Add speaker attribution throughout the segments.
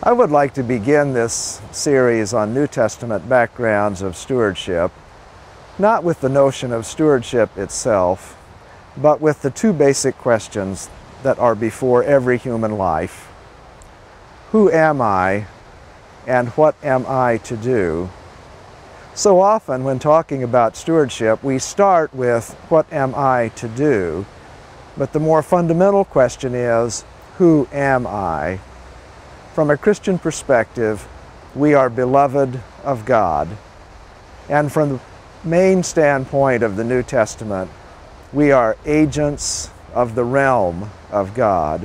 Speaker 1: I would like to begin this series on New Testament backgrounds of stewardship, not with the notion of stewardship itself, but with the two basic questions that are before every human life. Who am I, and what am I to do? So often when talking about stewardship, we start with, what am I to do? But the more fundamental question is, who am I? From a Christian perspective, we are beloved of God. And from the main standpoint of the New Testament, we are agents of the realm of God.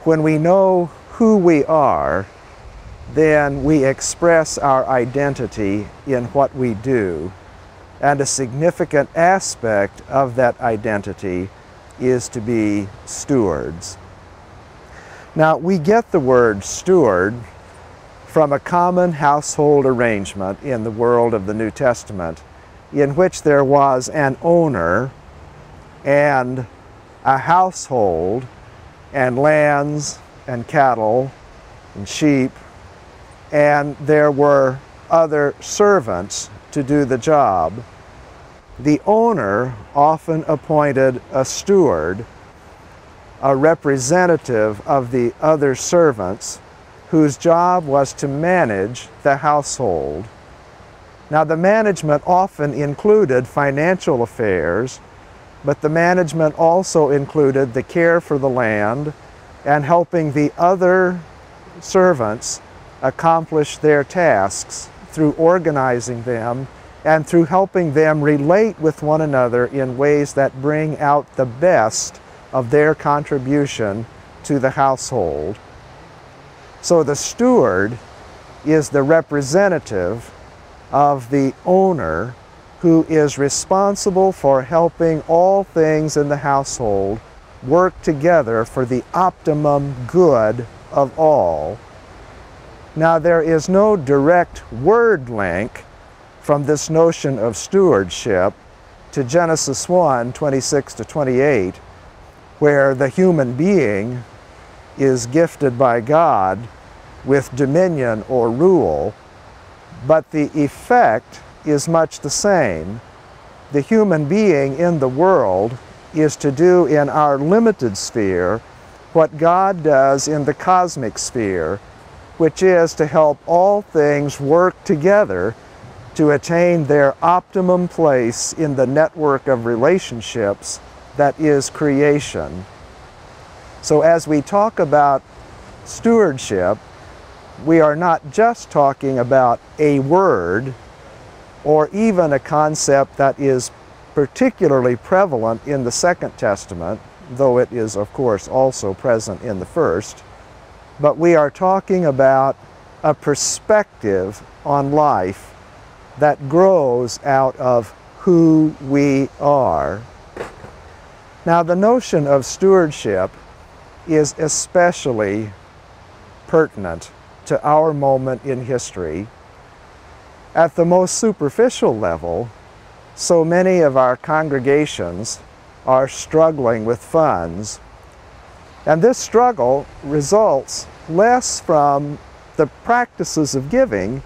Speaker 1: When we know who we are, then we express our identity in what we do. And a significant aspect of that identity is to be stewards. Now, we get the word steward from a common household arrangement in the world of the New Testament, in which there was an owner and a household and lands and cattle and sheep, and there were other servants to do the job. The owner often appointed a steward, a representative of the other servants, whose job was to manage the household. Now, the management often included financial affairs, but the management also included the care for the land and helping the other servants accomplish their tasks through organizing them and through helping them relate with one another in ways that bring out the best of their contribution to the household. So the steward is the representative of the owner, who is responsible for helping all things in the household work together for the optimum good of all. Now, there is no direct word link from this notion of stewardship to Genesis 1:26-28, where the human being is gifted by God with dominion or rule, but the effect is much the same. The human being in the world is to do in our limited sphere what God does in the cosmic sphere, which is to help all things work together to attain their optimum place in the network of relationships that is creation. So as we talk about stewardship, we are not just talking about a word or even a concept that is particularly prevalent in the Second Testament, though it is, of course, also present in the First, but we are talking about a perspective on life that grows out of who we are. Now, the notion of stewardship is especially pertinent to our moment in history. At the most superficial level, so many of our congregations are struggling with funds, and this struggle results less from the practices of giving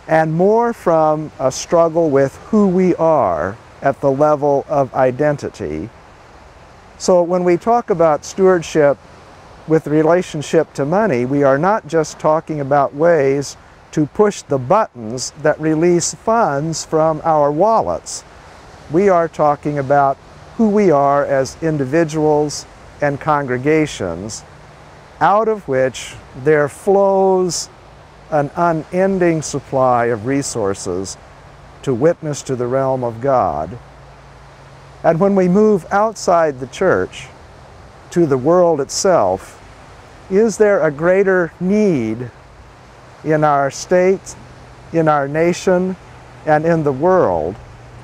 Speaker 1: and more from a struggle with who we are at the level of identity. So when we talk about stewardship with relationship to money, we are not just talking about ways to push the buttons that release funds from our wallets. We are talking about who we are as individuals and congregations, out of which there flows an unending supply of resources to witness to the realm of God. And when we move outside the church to the world itself, is there a greater need in our state, in our nation, and in the world?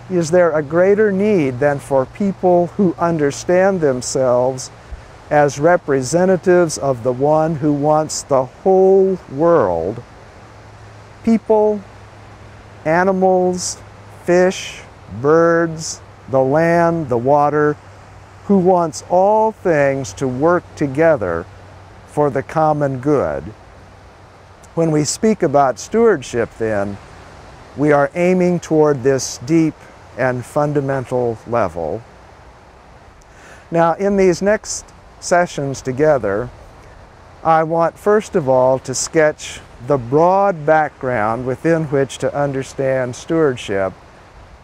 Speaker 1: Is there a greater need than for people who understand themselves as representatives of the one who wants the whole world, people, animals, fish, birds, the land, the water, who wants all things to work together for the common good? When we speak about stewardship, then, we are aiming toward this deep and fundamental level. Now, in these next sessions together, I want first of all to sketch the broad background within which to understand stewardship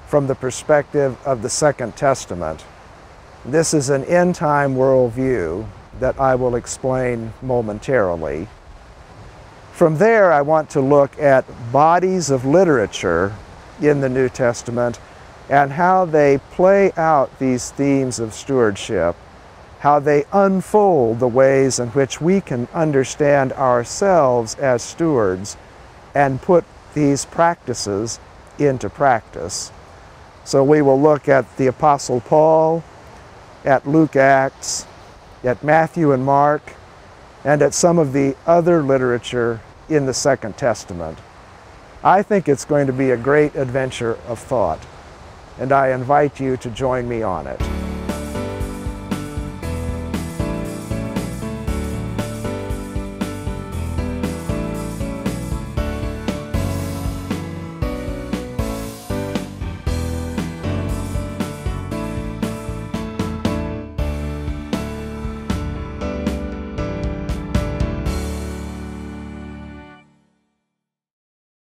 Speaker 1: from the perspective of the Second Testament. This is an end-time worldview that I will explain momentarily. From there, I want to look at bodies of literature in the New Testament and how they play out these themes of stewardship, how they unfold the ways in which we can understand ourselves as stewards and put these practices into practice. So we will look at the Apostle Paul, at Luke Acts, at Matthew and Mark, and at some of the other literature in the Second Testament. I think it's going to be a great adventure of thought, and I invite you to join me on it.